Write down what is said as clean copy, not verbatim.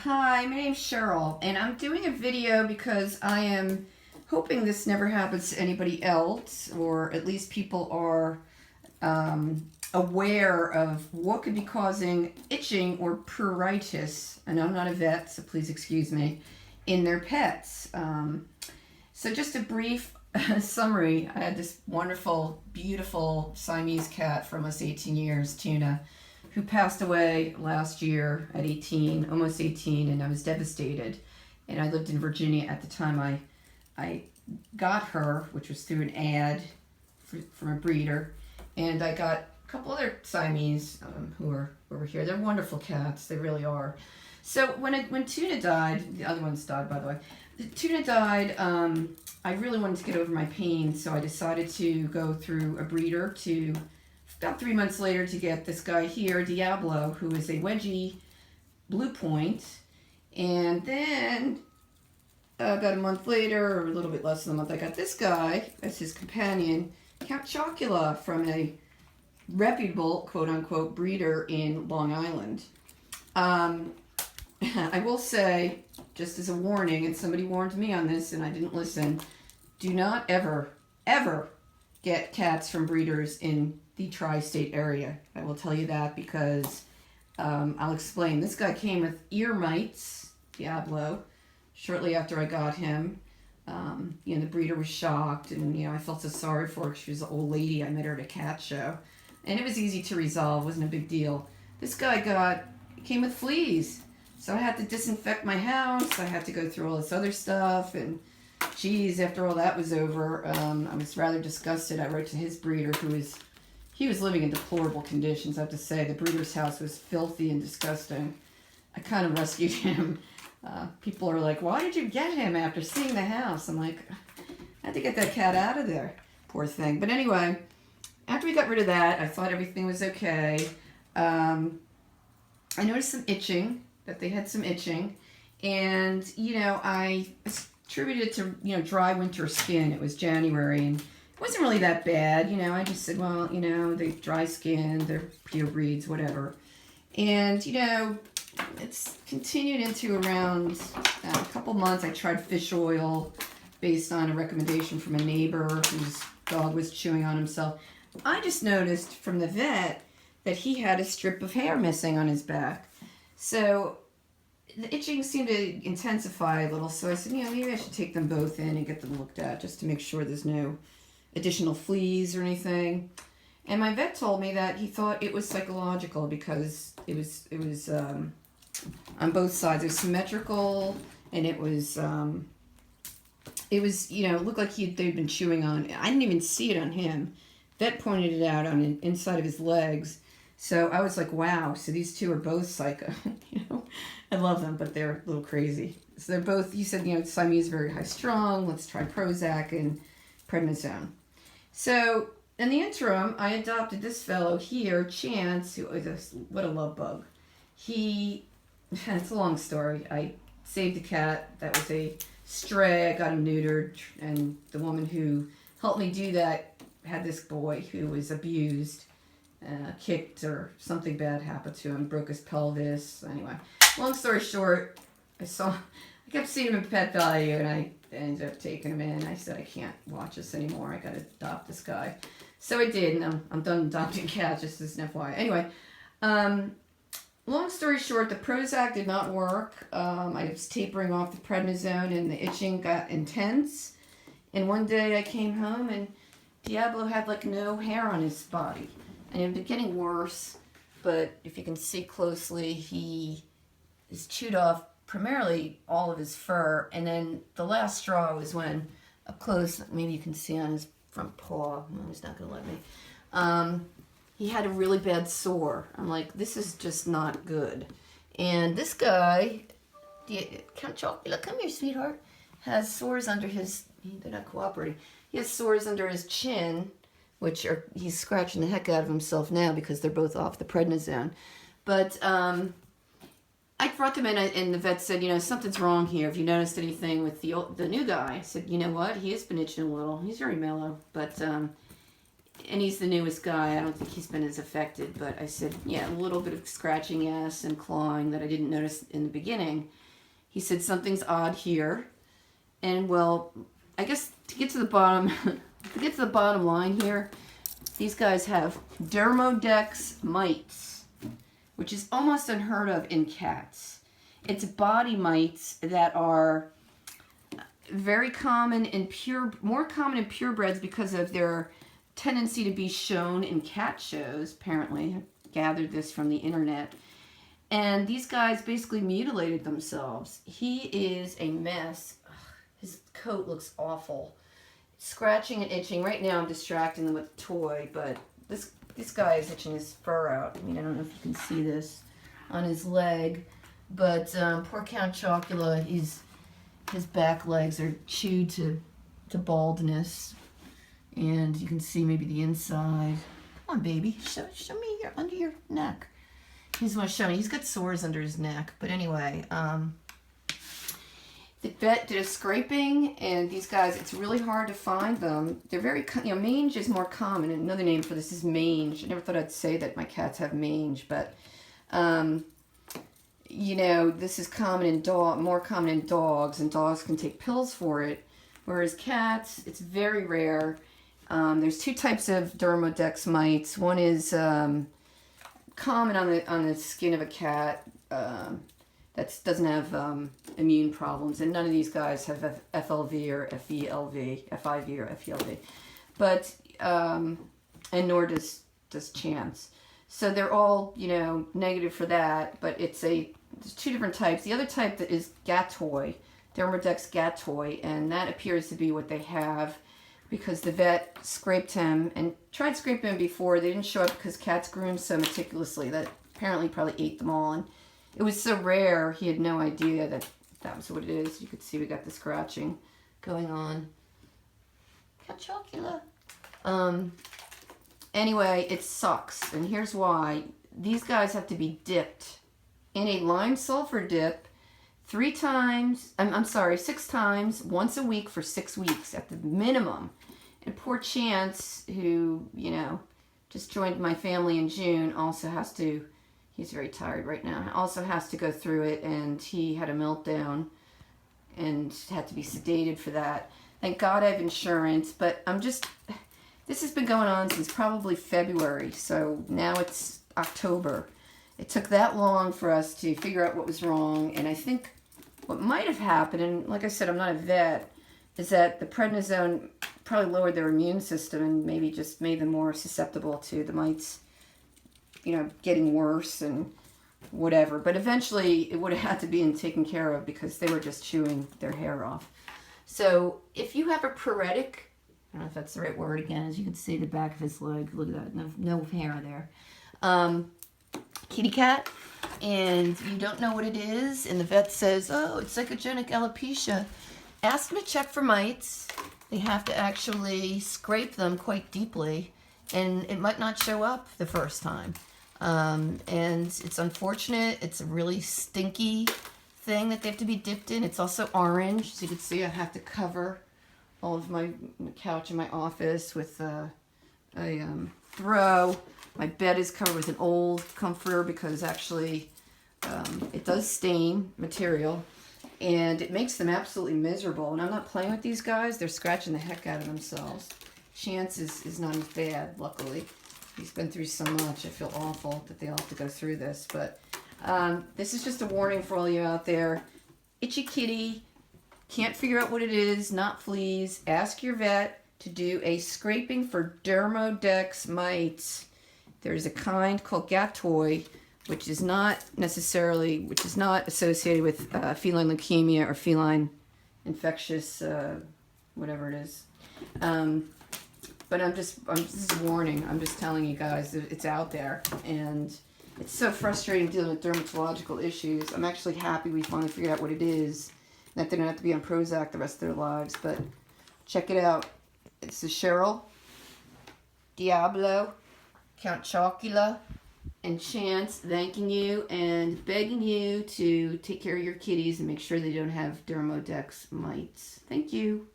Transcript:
Hi, my name's Cheryl, and I'm doing a video because I am hoping this never happens to anybody else, or at least people are aware of what could be causing itching or pruritus, and I'm not a vet, so please excuse me, in their pets. So just a brief summary. I had this wonderful, beautiful Siamese cat for almost 18 years, Tuna, who passed away last year at 18, almost 18, and I was devastated. And I lived in Virginia at the time I got her, which was through an ad from a breeder. And I got a couple other Siamese who are over here. They're wonderful cats, they really are. So when Tuna died, the other ones died, by the way. Tuna died, I really wanted to get over my pain, so I decided to go through a breeder to about 3 months later to get this guy here, Diablo, who is a wedgie blue point. And then about a month later, or a little bit less than a month, I got this guy as his companion, Count Chocula, from a reputable, quote-unquote, breeder in Long Island. I will say, just as a warning, and somebody warned me on this and I didn't listen, do not ever, ever get cats from breeders in the tri-state area. I will tell you that because I'll explain. This guy came with ear mites, Diablo, shortly after I got him. The breeder was shocked, and I felt so sorry for her. She was an old lady. I met her at a cat show, and it was easy to resolve. It wasn't a big deal. This guy came with fleas, so I had to disinfect my house. I had to go through all this other stuff, and geez, after all that was over, I was rather disgusted. I wrote to his breeder, he was living in deplorable conditions, I have to say. The breeder's house was filthy and disgusting. I kind of rescued him. People are like, why did you get him after seeing the house? I'm like, I had to get that cat out of there. Poor thing. But anyway, after we got rid of that, I thought everything was okay. I noticed some itching, that they had some itching. And, I attributed it to, dry winter skin. It was January, and it wasn't really that bad. I just said, well, they dry skin, they're pure breeds, whatever. And, it's continued into around a couple months. I tried fish oil based on a recommendation from a neighbor whose dog was chewing on himself. I just noticed from the vet that he had a strip of hair missing on his back. So the itching seemed to intensify a little, so I said, maybe I should take them both in and get them looked at just to make sure there's no additional fleas or anything. And my vet told me that he thought it was psychological because it was on both sides. It was symmetrical, and it looked like they'd been chewing on. I didn't even see it on him. Vet pointed it out on the inside of his legs. So I was like, wow, so these two are both psycho. I love them, but they're a little crazy. So they're both, you said, Siamese very high strung. Let's try Prozac and prednisone. So in the interim, I adopted this fellow here, Chance, who is what a love bug. It's a long story. I saved the cat. That was a stray. I got him neutered, and the woman who helped me do that had this boy who was abused, kicked, or something bad happened to him, broke his pelvis. Anyway, long story short, I kept seeing him in Pet Value, and I ended up taking him in. I said, I can't watch this anymore. I got to adopt this guy. So I did, and I'm done adopting cats, just as an FYI. Anyway, long story short, the Prozac did not work. I was tapering off the prednisone, and the itching got intense. And one day I came home, and Diablo had no hair on his body. And it had been getting worse, but if you can see closely, he is chewed off primarily all of his fur, and then the last straw was when, up close, maybe you can see on his front paw, no, he's not going to let me, he had a really bad sore. I'm like, this is just not good. And this guy, Count Chocula, come here, sweetheart, has sores under his, they're not cooperating, he has sores under his chin, he's scratching the heck out of himself now because they're both off the prednisone. But I brought them in, and the vet said, something's wrong here. Have you noticed anything with the new guy? I said, you know what? He has been itching a little. He's very mellow, but and he's the newest guy. I don't think he's been as affected, but I said, yeah, a little bit of scratching, yes, and clawing that I didn't notice in the beginning. He said something's odd here, and well, I guess to get to the bottom line here, these guys have Dermodex mites, which is almost unheard of in cats. It's body mites that are very common in more common in purebreds because of their tendency to be shown in cat shows. Apparently, I gathered this from the internet. And these guys basically mutilated themselves. He is a mess. Ugh, his coat looks awful. Scratching and itching. Right now I'm distracting them with a toy, but this guy is itching his fur out. I mean, I don't know if you can see this on his leg, but poor Count Chocula, his back legs are chewed to baldness, and you can see maybe the inside. Come on, baby, show me your under your neck. He's want to show me. He's got sores under his neck, but anyway, the vet did a scraping, and these guys, it's really hard to find them. They're very, mange is more common. Another name for this is mange. I never thought I'd say that my cats have mange, but this is common in more common in dogs, and dogs can take pills for it. Whereas cats, it's very rare. There's two types of Dermodex mites. One is common on the skin of a cat that doesn't have immune problems, and none of these guys have FLV or FELV, FIV or FELV, but and nor does Chance. So they're all negative for that, but there's two different types. The other type that is Gatoi, Dermodex Gatoi, and that appears to be what they have because the vet scraped him and tried scraping him before. They didn't show up because cats groom so meticulously that apparently probably ate them all, and it was so rare he had no idea that was what it is. You could see we got the scratching going on. Cat Chocula. Anyway, it sucks, and here's why. These guys have to be dipped in a lime sulfur dip 6 times, once a week for 6 weeks at the minimum. And poor Chance, who, just joined my family in June, also has to, he's very tired right now, also has to go through it, and he had a meltdown and had to be sedated for that. Thank God I have insurance, but this has been going on since probably February, so now it's October. It took that long for us to figure out what was wrong, and I think what might have happened, and like I said, I'm not a vet, is that the prednisone probably lowered their immune system and maybe just made them more susceptible to the mites, getting worse and whatever. But eventually it would have had to be taken care of because they were just chewing their hair off. So if you have a paretic, I don't know if that's the right word again, as you can see the back of his leg, look at that, no hair there. Kitty cat, and you don't know what it is, and the vet says, oh, it's psychogenic alopecia, ask them to check for mites. They have to actually scrape them quite deeply, and it might not show up the first time. And it's unfortunate. It's a really stinky thing that they have to be dipped in. It's also orange, so you can see I have to cover all of my couch in my office with a throw. My bed is covered with an old comforter because actually it does stain material, and it makes them absolutely miserable. And I'm not playing with these guys. They're scratching the heck out of themselves. Chance is not as bad, luckily. He's been through so much. I feel awful that they all have to go through this. But this is just a warning for all you out there. Itchy kitty, can't figure out what it is, not fleas. Ask your vet to do a scraping for Dermodex mites. There's a kind called Gatoi, which is not associated with feline leukemia or feline infectious, whatever it is. But this is a warning. I'm just telling you guys that it's out there, and it's so frustrating dealing with dermatological issues. I'm actually happy we finally figured out what it is, that they don't have to be on Prozac the rest of their lives. But check it out. This is Cheryl, Diablo, Count Chocula, and Chance thanking you and begging you to take care of your kitties and make sure they don't have Dermodex mites. Thank you.